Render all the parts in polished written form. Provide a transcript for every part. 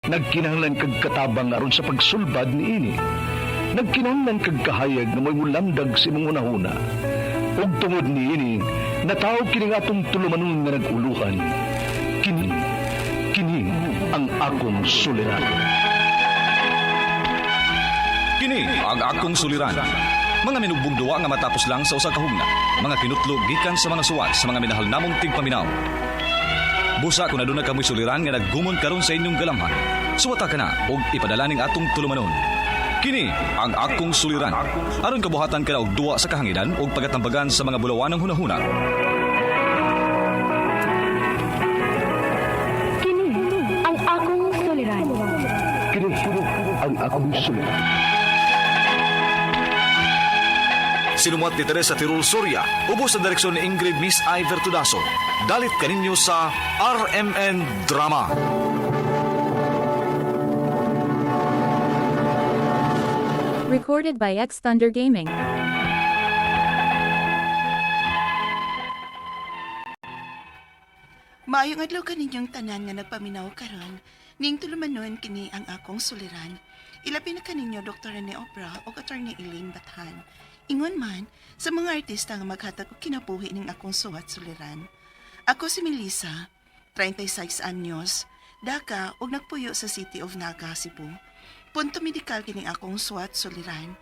Nagkinahanglan kag katabang aron sa pagsulbad ni ini. Nagkinahanglan kag kahayag na may mulamdag sa imong unahuna. Ug tungod ni ini, natawag kini nga atong tulumanon nga naguluhan. Kini ang akong suliran. Kini ang akong suliran. Mga minugbong duwa nga matapos lang sa usa ka hugna. Mga kinutlog gikan sa mga suwat sa mga minahal namong tigpaminaw. Busa kung aduna kamoy suliran nga naggumon karon sa inyong galamhan. Suwata ka na og ipadala ning atong tulumanon. Kini ang akong suliran. Aron kabuhatan ka na og duwa sa kahanginan og pagatambagan sa mga bulawanang hunahuna. Kini ang akong suliran. Kini ang akong suliran. Sinumat ni Teresa Tirul Soria, ubos sa direksyon ni Ingrid Miss Iver Tudaso. Dalit kaninyo sa RMN Drama. Recorded by X Thunder Gaming. Maayong adlaw kaninyong tanan nga nagpaminaw karon, ning tulumanon kini ang akong suliran. Ilabi na kaninyo Dr. Rene Obra o Attorney Elaine Bathan. Ingon man sa mga artista nga maghatag og kinabuhi ning akong suwat suliran. Ako si Melissa, 36 anyos, daka og nagpuyo sa City of Naga, Cebu. Punto medikal kining akong suwat suliran.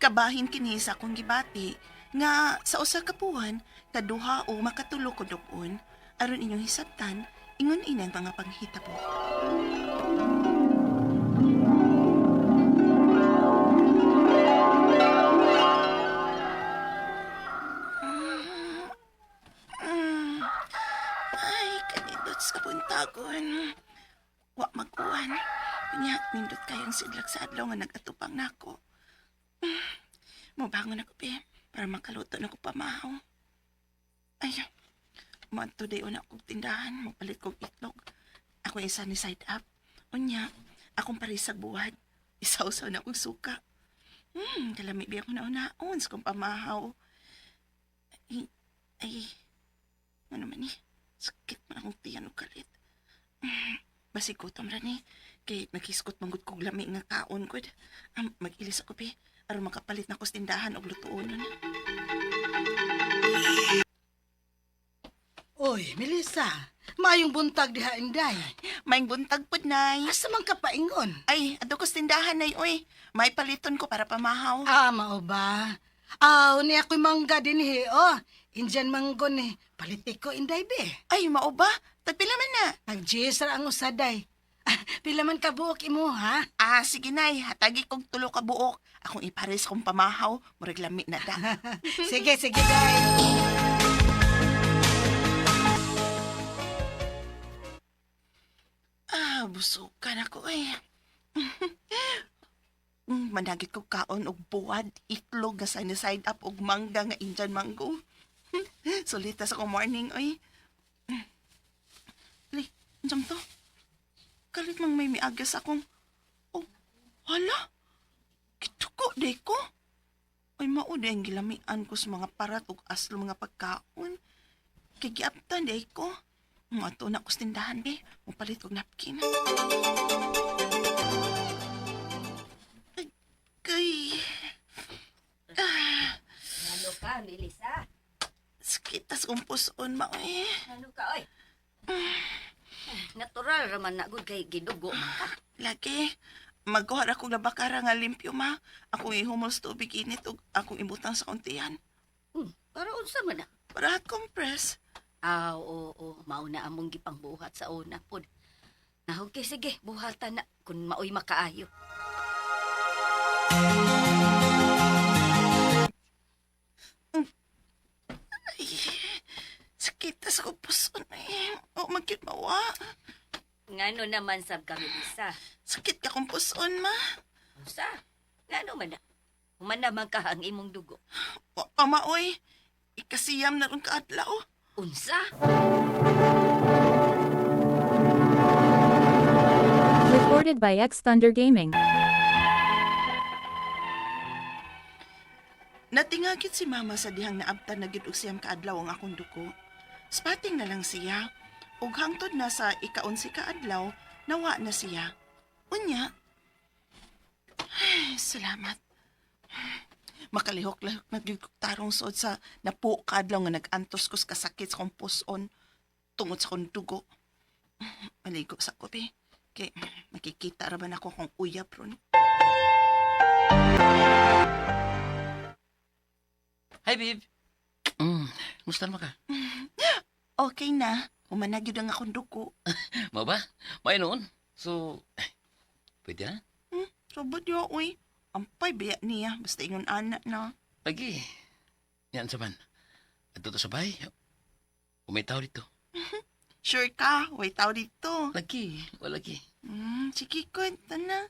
Kabahin kini sa akong gibati nga sa usa ka buwan kaduha o makatulo ko dukon aron inyong hisabtan ingon inang mga panghitabo. Ay, kanindot sa buntagon. Wa magkuhan. Kanya, nindot kayang sidlak sa adlaw nga nagatupang nako. Mabangon ako, be, para makaluto na ko pamahaw. Ay, manto day una kong tindahan, mapalit kong itlog. Ako isa ni side up. Unya, akong parisag buwad. Isaw-saw na kong suka. Kalami biya ko na unaon sa kong pamahaw. Ay, ano man eh, sakit man akong tiyan o kalit. Basig ko tam rin eh, kay naghiskot manggod kong lami nga kaon ko. Mag-ilis ako be, aron makapalit na ko sa tindahan o lutuon nun. Oy, Melissa, maayong buntag diha inday. Maing buntag pod, nay. Asa man ka paingon? Ay, ato ko sa tindahan, nay, oy. May paliton ko para pamahaw. Mao ba? Ni ako'y mangga din oh. Indian manggo ni. Palitik ko inday be. Ay, mao ba? Tagpila man na. Nag-gisar ang usaday. Pila man ka buok imo, ha? Sige, nay. Hatagi kong tulo ka buok. Akong ipares kong pamahaw. Murag lami na da. Sige, day. Busukan ako eh. Managit ko kaon og buwad, itlog nga sunny side up og mangga nga Indian mango. Sulitas ako morning, oy. Li, jam to. Kalit mang may miagas akong... Oh, hala. Kituko, day ko. Ay, mauda ang gilamian ko sa mga parat ug aslo mga pagkaon. Kigiaptan, day ko. Mato na ko sa tindahan, be. Mupalit kong napkin. Kay... Ano ka, Melissa? Sakitas kong puson, ma, eh. Ano ka, oy? Natural raman na gud kay gidugo man ka. Lagi, magkuha akong labakara nga limpyo, ma. Akong ihumol sa tubig init ug akong ibutang sa kontihan. Para unsa man na? Para hot compress. Oo, mauna among gipangbuhat sa una pod. Okay, sige, buhatan na kung maoy makaayo. Ay, sakitas ko puson, eh. O, magkit mawa. Ngano naman sab ka, Melissa? Sakit ka kong puson, ma. Unsa? Ngano man na? Human naman ka ang imong dugo. O, pamaoy. Ikasiyam na ron kaadlaw. Unsa? Recorded by X Thunder Gaming. Natingagit si mama sa dihang naabtan na gid og siyam kaadlaw ang akong duko. Spating na lang siya. Ug hangtod na sa ika-11 kaadlaw, nawa na siya. Unya. Ay, salamat. Makalihok-lahok nagiguktarong suod sa napukadlaw nga nag-antos ko sa kasakit sa kong puson tungod sa kong dugo. Maligo sa kopi. Kay makikita raman ako kung uyab ron. Hi, babe. Musta naman ka? Okay na. Humanagyod ang akong dugo. Mau ba? May noon. So, pwede na? Sabad yo, uy. Ampay biya niya. Basta ingon anak na. Lagi. Yan sa man. At to sa bahay. Umay tao dito. Sure ka? Way tao dito. Lagi. Wala lagi. Sige, kwenta na.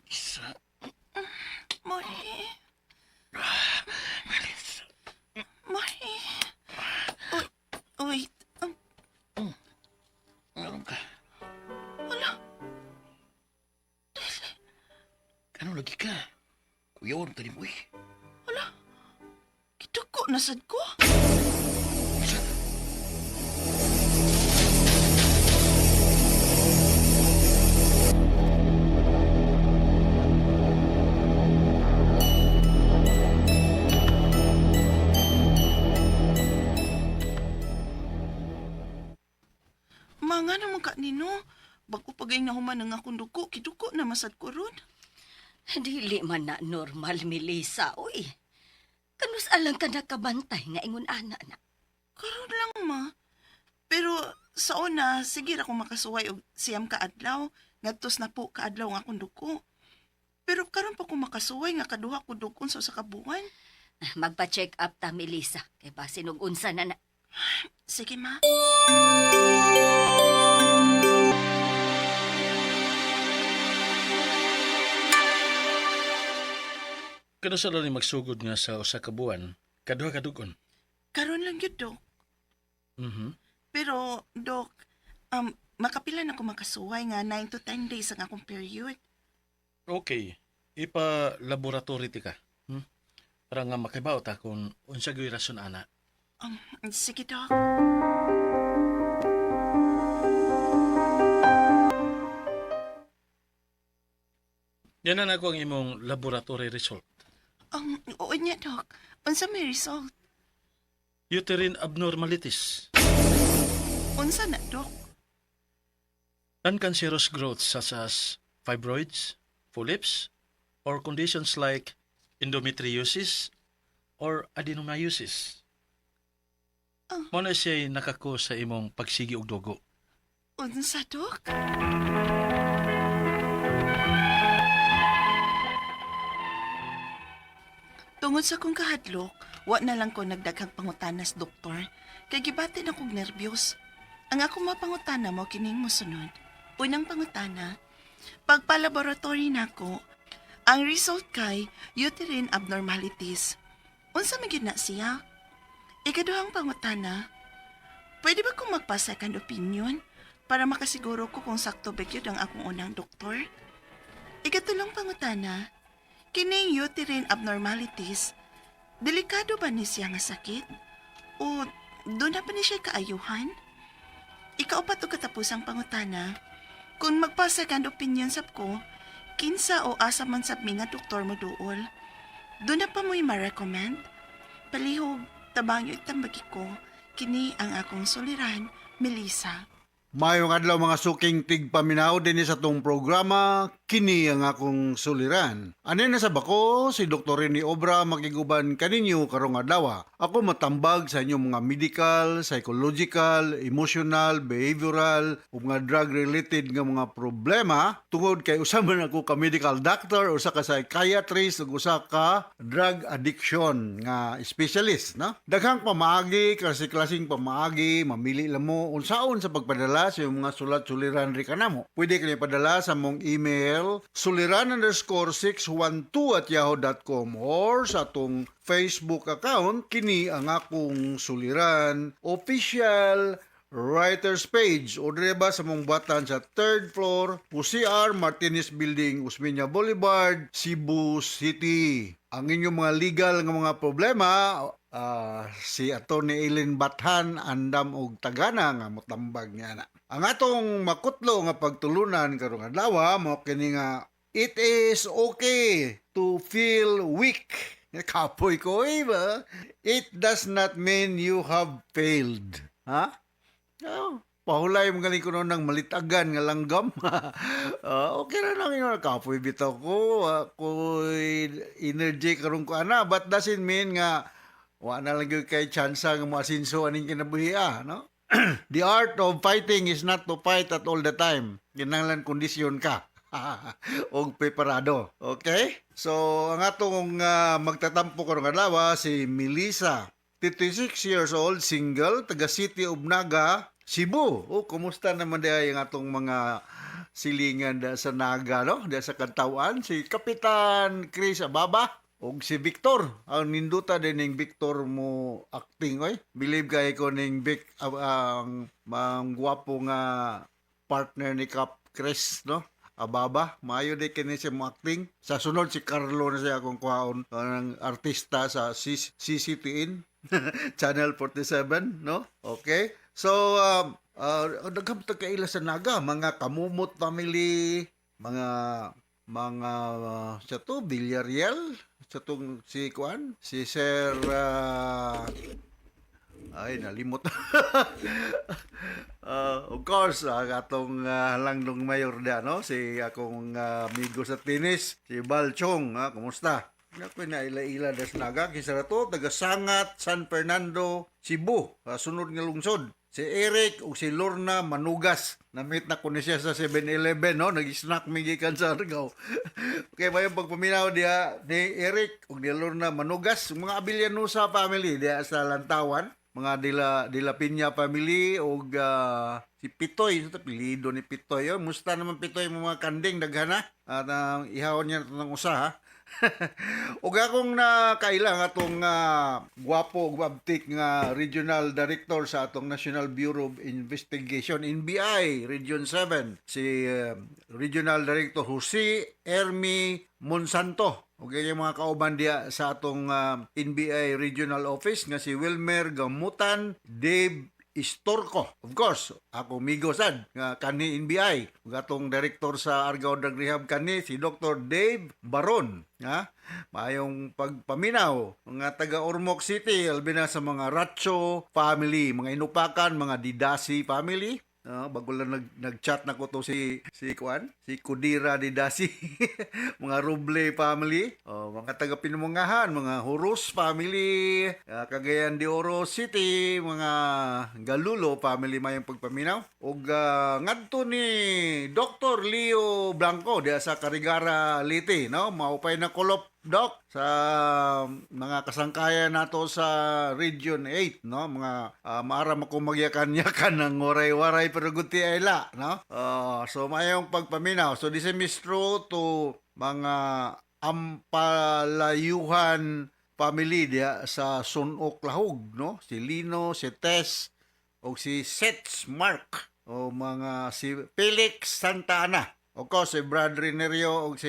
Isa. Mori. Mori. Wait. Meron ka. Wala. Kano lagi ka? Kuya, wala ka mo eh. Kituko nasad ko. Mga naman ka nino. Bago pagay na human ng akong duko, kituko na masad ko ron. Dili man na normal, Melissa, uy. Kanus alang ka nakabantay nga ingon ana na. Karon lang ma. Pero sa una, sige ra ko makasuway og siyam ka adlaw, ngadtos na po ka adlaw nga akong duko. Pero karon pa ko makasuway nga kaduha ko dukon sa usa ka buwan. Magpa-check up ta, Melissa. Kay basin og unsa na na. Sige ma. Kano sa ni magsugod nga sa usa ka buwan, kaduha ka dugon. Karon lang yun, Dok. Pero, Dok, makapila na ko makasuway nga 9 to 10 days ang akong period. Okay, ipa-laboratory ti ka. Para nga makibaw ta kung unsa gyud rason ana. Sige, Dok. Yan na ako ang imong laboratory result. Oo niya, Dok. Unsa may result? Uterine abnormalities. Unsa na, Dok? Non-cancerous growths such as fibroids, polyps, or conditions like endometriosis or adenomyosis. Mo na siya nakako sa imong pagsigi og dugo. Unsa, Dok? Tungod sa kong kahadlok, wa na lang ko nagdaghang pangutanas, doktor. Kay gibatin akong nervyos. Ang akong mapangutana mo kining mosunod. Unang pangutana, pagpalaboratory nako, ang result kay uterine abnormalities. Unsa man gyud na siya? Ikaduhang pangutana, pwede ba kong magpa-second opinion para makasiguro ko kung sakto ba gyud ang akong unang doktor? Ikatulong pangutana, kining uterine abnormalities, delikado ba ni siya nga sakit? O doon na ba ni siya kaayuhan? Ikaupat o katapusang pangutana, kung magpa-second opinion sab ko, kinsa o asa man sab mi nga doktor mo duol, doon na pa mo'y ma-recommend? Palihog, tabang yung tambagi ko, kini ang akong suliran, Melissa. Mayong adlaw mga suking tigpaminaw din sa tong programa, kini ang akong suliran. Ani na sa bako, si Dr. Rene Obra makiguban kaninyo karong adlaw. Ako matambag sa inyong mga medical, psychological, emotional, behavioral, ug mga drug-related nga mga problema tungod kay usa man ako ka medical doctor, usa ka psychiatrist, ug usa ka drug addiction nga specialist, no? Daghang pamaagi, klaseng pamaagi, mamili lang mo unsaon sa pagpadala sa iyong mga sulat-suliran ri kanamo. Pwede kayo padala sa mong email suliran_612@yahoo.com or sa atong Facebook account kini ang akong suliran official writers page o direba sa mong batan sa 3rd floor Pusiar Martinez Building, Usmeña Boulevard, Cebu City. Ang inyong mga legal nga mga problema si Atty. Eileen Bathan andam og tagana nga motambag niya na. Ang atong makutlo nga pagtulunan karong adlaw mo kini nga it is okay to feel weak. Kapoy ko ba? It does not mean you have failed. Ha? Oh, pahulay mo galing ko noon ng malitagan nga langgam. Okay na lang yun. Kapoy bitaw ko. Ako'y energy karong ko ana. But doesn't mean nga wa na lang yung kay tsansa nga maasinso aning kinabuhi no? The art of fighting is not to fight at all the time. Kinahanglan kondisyon ka. Og preparado. Okay? So, ang atong magtatampo karong adlaw si Melissa, 56 years old, single, taga City of Naga, Cebu. Kumusta naman diay ang atong mga silingan da sa Naga, no? Da sa Kantawan, si Kapitan Chris Ababa og si Victor. Ang ninduta din ning Victor mo acting, oy. Believe kay ko ning ang gwapo nga partner ni Cap Chris, no? Ababa, maayo di kini siya mo acting. Sa sunod si Carlo na siya akong kuhaon ng artista sa CCTN Channel 47, no? Okay? So, daghang kaila sa Naga, mga Kamumot family, mga siya to, Villarreal, siya tong si Kuan, si Sir ay, nalimot. Of course, atong langdong mayor na, no? Si akong amigo sa tennis, si Balchong. Kumusta? Ako na ila-ila das Naga. Kisa na to, taga Sangat, San Fernando, Cebu. Sunod nga lungsod. Si Eric o si Lorna Manugas. Na-meet na ko ni siya sa 7-Eleven, no? Nag-snack migikan sa Argao. Okay, may pagpaminaw dia ni Eric o ni Lorna Manugas. Mga Abillanusa family dia sa Lantawan. Mga Dila Piña family o si Pitoy, ito apelyido ni Pitoy. Musta naman Pitoy mga kanding daghana at ihawon niya ng usa ha. Ug akong nakailang atong gwapo ug abtik nga regional director sa atong National Bureau of Investigation NBI Region 7 si Regional Director Jose Ermi Monsanto. Okay, yung mga kauban diya sa atong NBI Regional Office nga si Wilmer Gamutan, Dave Istorco. Of course, ako migo sad nga kani NBI. Ug atong director sa Argao Drug Rehab kani si Dr. Dave Baron. Maayong pagpaminaw mga taga Ormoc City, albi na sa mga Ratcho family, mga Inupakan, mga Didasi family. Bago lang nag-chat na ko to si Kudira Didasi, mga Roble family, mga taga Pinumungahan, mga Horus family, Cagayan de Oro City, mga Galulo family mayong pagpaminaw. Og ngadto ni Dr. Leo Blanco diya sa Carigara Liti, no? Maupay na kolop Doc, sa mga kasangkayan nato sa Region 8, no? Mga maara makumagyakan-yakan ng waray-waray pero guti ayla, no? So mayong pagpaminaw. So this is true to mga Ampalayuhan family diya sa Sunok Lahog, no? Si Lino, si Tess, o si Sets Mark, o mga si Felix Santa Ana. O ko, si Brad Rinerio o si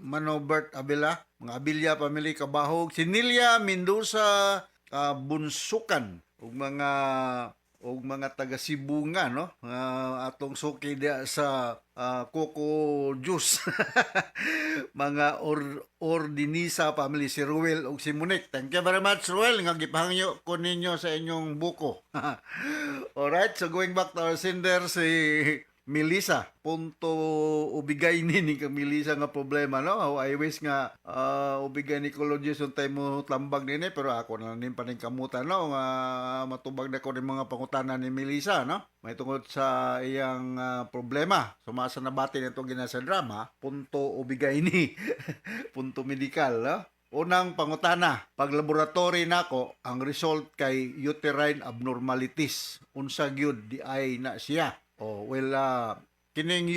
Manobert Abela, mga Abilya family Kabahog, si Nilia Mendoza Bunsukan, o mga taga Cebu nga, no? Atong suki dia sa Coco Juice. Mga Ordinisa family, si Ruel o si Monique. Thank you very much, Ruel, nga gipahangyo ko ninyo sa inyong buko. Alright, so going back to our sender, si Melissa, punto ubigay ni ka Melissa nga problema, no? I wish nga ubigay ni Cologis yung time mo tambag nini, pero ako na nin paning kamutan, no? Nga matubag na ko ng mga pangutanan ni Melissa, no? May tungkol sa iyang problema. Sumasa na bati nito ginasa drama, punto ubigay ni, punto medikal, no? Unang pangutana, pag laboratory nako, ang result kay uterine abnormalities. Unsa gyud di ay na siya. Kining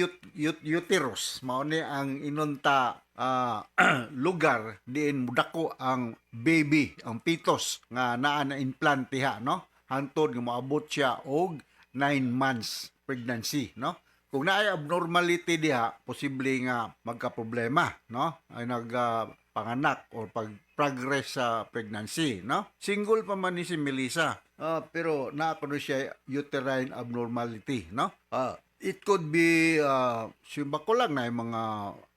uterus mao ni ang inunta lugar diin mudako ang baby, ang fetus nga naa na implant diha, no? Hantod nga moabot siya og 9 months pregnancy, no? Kung naay abnormality diha, posible nga magka-problema, no? Ay pagpanganak o pag-progress sa pregnancy, no? Single pa man ni si Melissa. Pero nakuno siya uterine abnormality, no? It could be simba ko lang na yung mga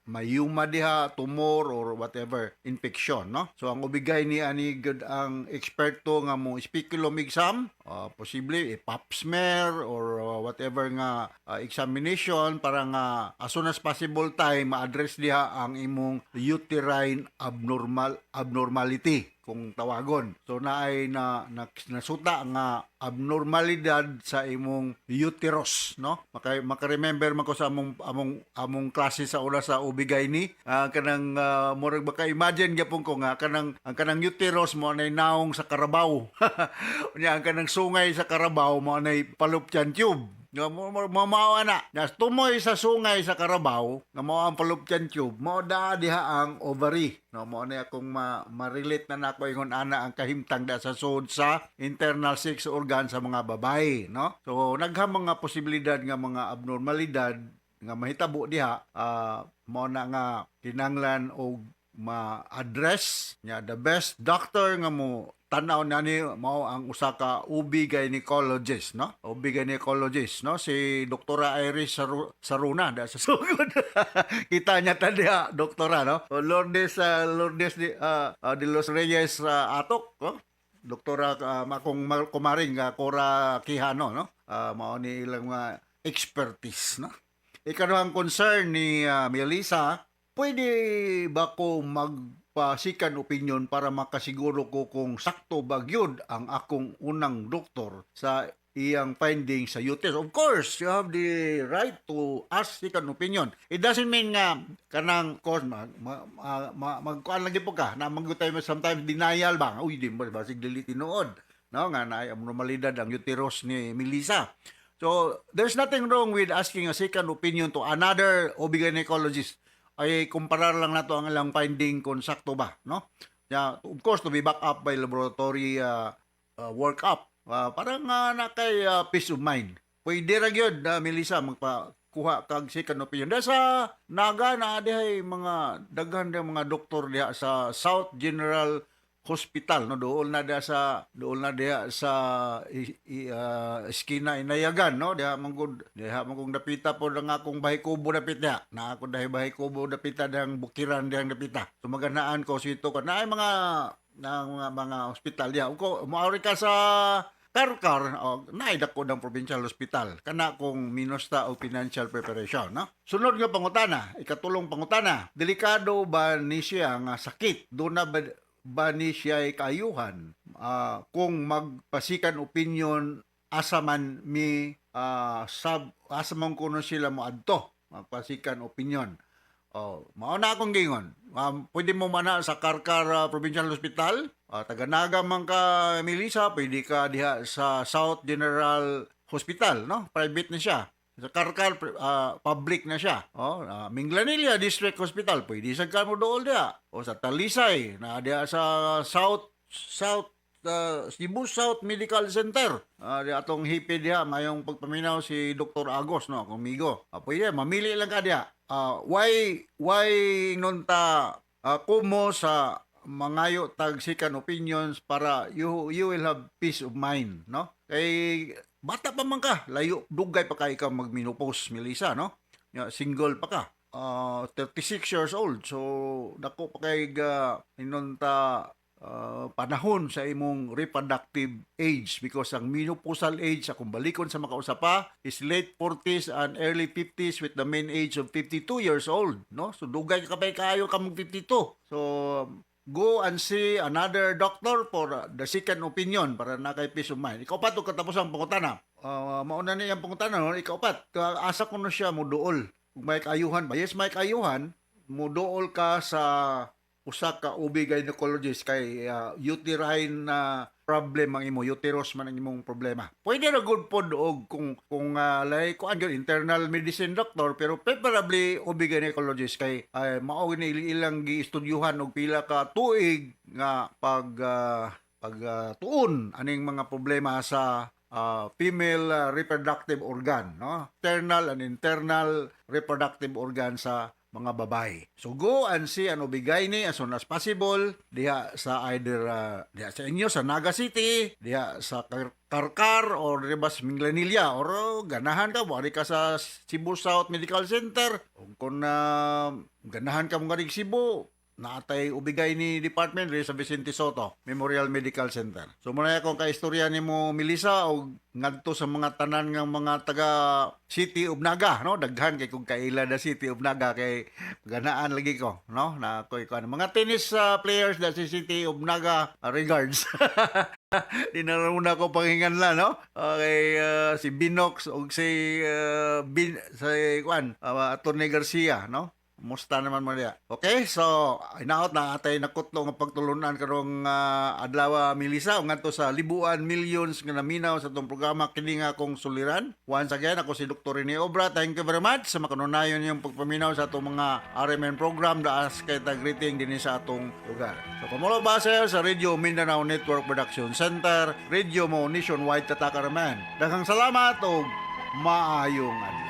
mayuma diha, tumor or whatever infection, no? So ang ubigay ni ani gud ang eksperto nga mo speculum exam, posible pap smear or whatever nga examination para nga as soon as possible time ma-address diha ang imong uterine abnormality kung tawagon. So naay nasuta nga abnormalidad sa imong uterus, no? Maka-remember man ko sa among klase sa una sa ubigay ni kanang murag baka imagine gyapon ko nga ang kanang uterus mo nay naong sa karabaw. Unya ang kanang sungay sa karabaw mo nay fallopian tube. Nga mao na. Nas tumoy sa sungay sa karabaw, nga mao ang fallopian tube, mao da diha ang ovary. No, mao na akong ma-relate na nako ingon ana ang kahimtang da sa sud sa internal sex organ sa mga babae, no? So nagham mga posibilidad nga mga abnormalidad nga mahitabo diha, mao na nga kinanglan og ma-address nya the best doctor nga mo tanaw na ni mao ang usa ka OB gynecologist, no? OB gynecologist, no? Si Doktora Iris Saruna da sa sugod. Kita niya tadi doktora, no? Lourdes de los Reyes Atok, no? Doktora makong kumaring Cora Quijano, no? Mao ni ilang expertise, no? Ikaduhang concern ni Melissa, pwede ba ko magpasikan opinion para makasiguro ko kung sakto ba gyud ang akong unang doktor sa iyang finding sa uterus? Of course, you have the right to ask second opinion. It doesn't mean nga kanang course magkuan lagi po ka na magutay mo sometimes denial ba? Uy, di ba basig dili tinuod, no? Nga na abnormalidad ang uterus ni Melissa. So, there's nothing wrong with asking a second opinion to another OB-gynecologist. Ay kumparar lang nato ang ilang finding kung sakto ba, no? Of course, to be back up by laboratory workup. Parang na kay peace of mind. Pwede ra gyud Melissa magpakuha kag second opinion. Dahil sa Naga na dihay mga daghan dihay mga doktor diha sa South General Hospital, no? Dool na diha sa eskina Inayagan, no? Diha mangkong dapita po ng akong bahay kubo dapit diha. Na ako dahi bahay kubo dapita dang bukiran dihang dapita. Sumaganaan ko sito ko na ay mga hospital diha. Ko moari ka sa Karkar, naida ko ng provincial hospital. Kana kong minusta o financial preparation, no? Sunod nga pangutana, ikatulong pangutana. Delikado ba ni siya nga sakit? Doon na ba ni siya kaayuhan? Kung magpasikan opinion, asa man asa man kuno sila mo adto, magpasikan opinion. Mao na akong gingon. Pwede mo mana sa Karkar Provincial Hospital, taga-Naga man ka Melissa, pwede ka diha sa South General Hospital, no? Private na siya. Sa Karkar, public na siya. Minglanilla District Hospital, pwede sa kamo dool diha. O sa Talisay, na diha sa Cebu South Medical Center. Di atong hipi diha, mayong pagpaminaw si Dr. Agos, no? Kumigo. Pwede, mamili lang ka diha. Why nunta kumo sa mangayo tag second opinions para you will have peace of mind, no? Kay bata pa man ka, layo dugay pa kay ka magmenopause, Melissa, no? Single pa ka. 36 years old. So dako pa kay inunta panahon sa imong reproductive age because ang menopausal age akong balikon sa makausapa is late 40s and early 50s with the mean age of 52 years old, no? So dugay ka pa kayo ka mag 52. So go and see another doctor for the second opinion para na kay peace of mind. Ikaw pa to katapos ang pangutana. Mauna ni ang pangutana, no? Ikaw pa asa ko no siya mo duol. Kung may kaayuhan ba? Yes, may kaayuhan. Mo duol ka sa usa ka OB gynecologist kay uterine problem ang imo, uterus man ang imong problema. Pwede na good pod og kung like ko ang internal medicine doctor pero preferably OB gynecologist kay mao ni ilang giistudyuhan og pila ka tuig nga tuon aning mga problema sa female reproductive organ, no? External and internal reproductive organ sa mga babae. So go and see ano bigay ni as soon as possible diha sa either diha sa inyo sa Naga City, diha sa Karkar or diba sa Minglanilla or ganahan ka wari ka sa Cebu South Medical Center. Kung ganahan ka mo nga rin Cebu, naatay ubigay ni department rin sa Vicente Soto Memorial Medical Center. So muna akong kaistorya ni mo Melissa o ngadto sa mga tanan ng mga taga City of Naga, no? Daghan kay kung kaila da City of Naga kay ganaan lagi ko, no? Na koy ko mga tennis players da sa City of Naga, regards. Di na muna ko panghingan la, no? Okay, si Binox o si sa kwan, Atty. Garcia, no? Musta naman mo niya. Okay, so inaot na atay nakutlo nga pagtulunan karong adlaw Melissa ngadto sa libuan millions nga naminaw sa tong programa kini nga akong suliran. Once again ako si Dr. Rene Obra. Thank you very much sa makanunayon yung pagpaminaw sa atong mga RMN program daas kay greeting dinhi sa atong lugar. So pamulo base sa Radio Mindanao Network Production Center, Radio mo nationwide tatakaraman. Daghang salamat og maayong adlaw.